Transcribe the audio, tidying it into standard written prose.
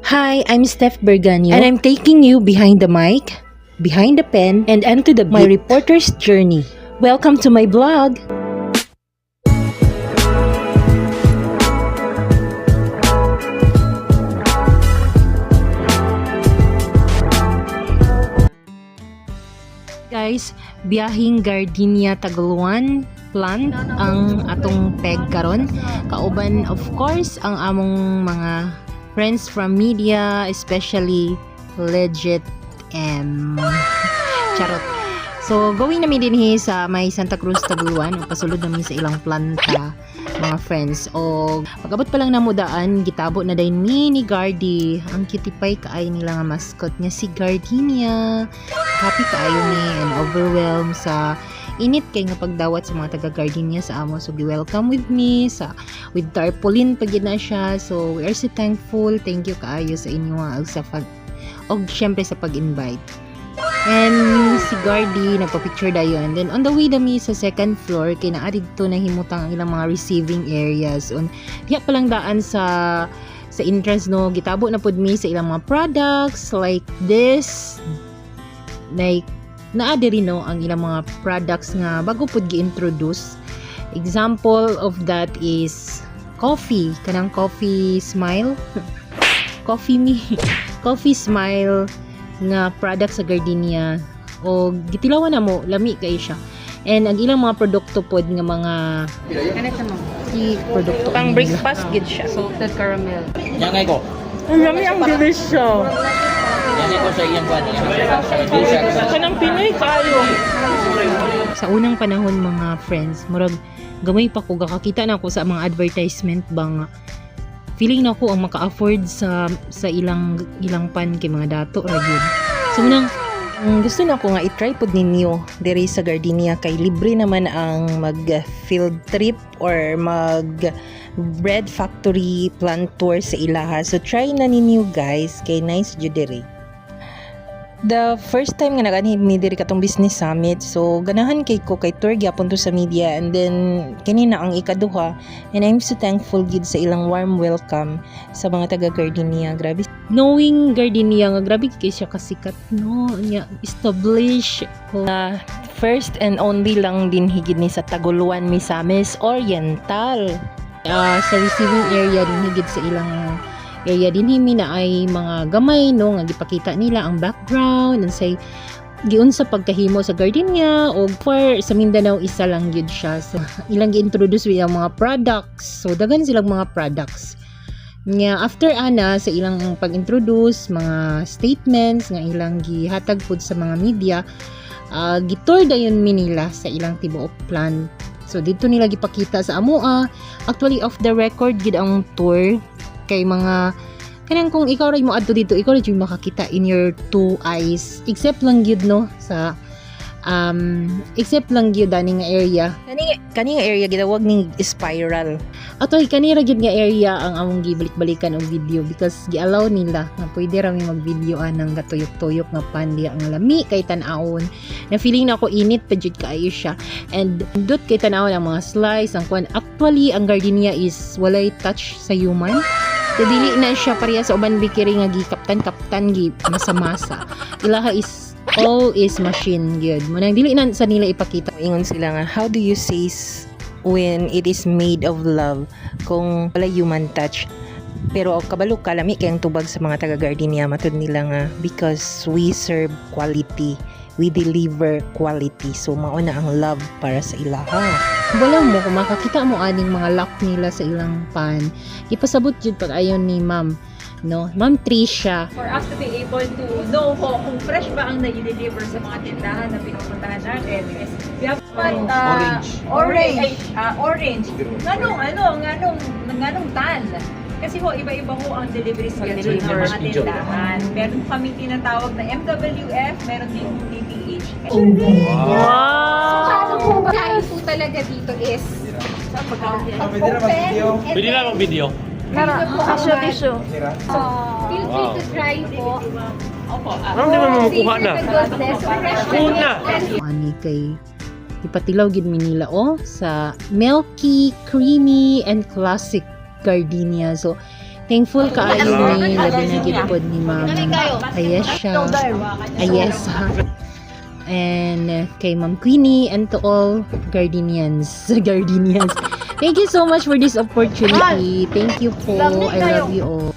Hi, I'm Steph Berganio, and I'm taking you behind the mic, behind the pen, and onto my reporter's journey. Welcome to my blog! Guys, biyahing Gardenia Taguluan plant ang atong peg karon. Kauban of course ang among mga friends from media, especially Legit M. Charot. So, going namin din sa may Santa Cruz Taguluan, pasulod namin sa ilang planta, mga friends. O, pag-abot pa lang na mudaan, gitabo na din ni Gardy. Ang kitipay kaay nila nga mascot niya si Gardenia. Happy kaayo ni and overwhelmed sa init kay nga pagdawat sa mga taga-Gardenia sa amo. So, welcome with me with tarpaulin pag na siya. So, we are so thankful. Thank you kaayo sa inyo og syempre sa pag-invite. And si Gardy nagpa-picture dayon. And then on the way dami sa second floor kay naa didto na himutang ang ilang mga receiving areas. Diya pa lang daan sa entrance no, gitabo na pud mi sa ilang mga products like this. Like naa diri no ang ilang mga products nga bago pud gi-introduce. Example of that is coffee, kanang coffee smile. Coffee smile nga product sa Gardenia o gitilawan na mo lami kay siya. And ang ilang mga produkto pod nga mga produkto pang breakfast gid siya, salted caramel. Yang ko. Ang lami ang delicious. Yang ko sa iyang pan. Kanang Pinoy kayo. Sa unang panahon mga friends, murag gamay pa ko gakakita na ako sa mga advertisement bang feeling na ako ang maka-afford sa ilang pan kay mga dato ra gyud. So nang gusto na ako nga i-try pod ninyo diri sa Gardenia kay libre naman ang mag field trip or mag bread factory plant tour sa ilaha. So try na ninyo guys kay nice jud diri. The first time nga nag-anhid mi diri katong business summit, so ganahan kay ko kay tour gyapon to sa media, and then kanina ang ikaduha, and I'm so thankful gid sa ilang warm welcome sa mga taga Gardenia. Grabe knowing Gardenia nga grabe kay siya kasikat no nya establish first and only lang din higid ni sa Taguluan, Misamis Oriental. Sa receiving area din higid sa ilang area din himi na ay mga gamay no nga gipakita nila ang background and say giun sa pagkahimo sa Gardenia o for sa Mindanao isa lang gyud siya. So ilang gi-introduce with ang mga products. So daghan silang mga products. Nga after ana sa ilang pag-introduce mga statements nga ilang gihatag pud sa mga media, gitur dayon mi nila sa ilang tibuok plant. So dito nila gipakita sa amoa. Actually off the record gid ang tour kay mga kanang kung ikaw ray mo adto dito ikaw ray makakita in your two eyes except lang gyud no sa except lang gyud ani nga area kani nga area gitawag ning spiral atoy kani ra gyud nga area ang among gibalik-balikan og video because gi-allow nila nga pwede ra mi mag-videoan ng gatuyok-tuyok nga pan diha nga lami kay tan-awon na feeling na ako init pa jud kaayo siya and dot kay tan-awon ang mga slice ang kwan. Actually ang Gardenia is walay touch sa human. Dili na siya pareha sa uban bikiri nga gikaptan gi masa-masa. Ilaha is all is machine gyud. Munang dili na sa nila ipakita. Ingon sila nga how do you say when it is made of love kung wala human touch. Pero kabalo kalami kay ang tubag sa mga taga Gardenia matud nila nga because we serve quality, we deliver quality. So mao na ang love para sa ilaha. Wala mo kung makakita mo aning mga lock nila sa ilang pan. Ipasabot jud pag ayon ni Ma'am no, Ma'am Tricia. For us to be able to know kung fresh ba ang na-deliver sa mga tindahan na pinupuntahan natin is we have orange. Nganong tan. Kasi iba-iba ang delivery schedule ng mga tindahan. Meron kami tinatawag na MWF, meron din DTH. Paano po ba kain po talaga dito is Pwede lang ang video. meron po ang Tissue. So, feel free to try po. Ano di ba makukuha na? Kuna! Ani kay ipatilaw gid mi nila sa milky, creamy and classic Gardenia. So Thankful kaayo ni labi na gid pod ni Ma'am Ayesha. And kay Ma'am Queenie and to all Gardenians. Thank you so much for this opportunity. Thank you po. I love you all.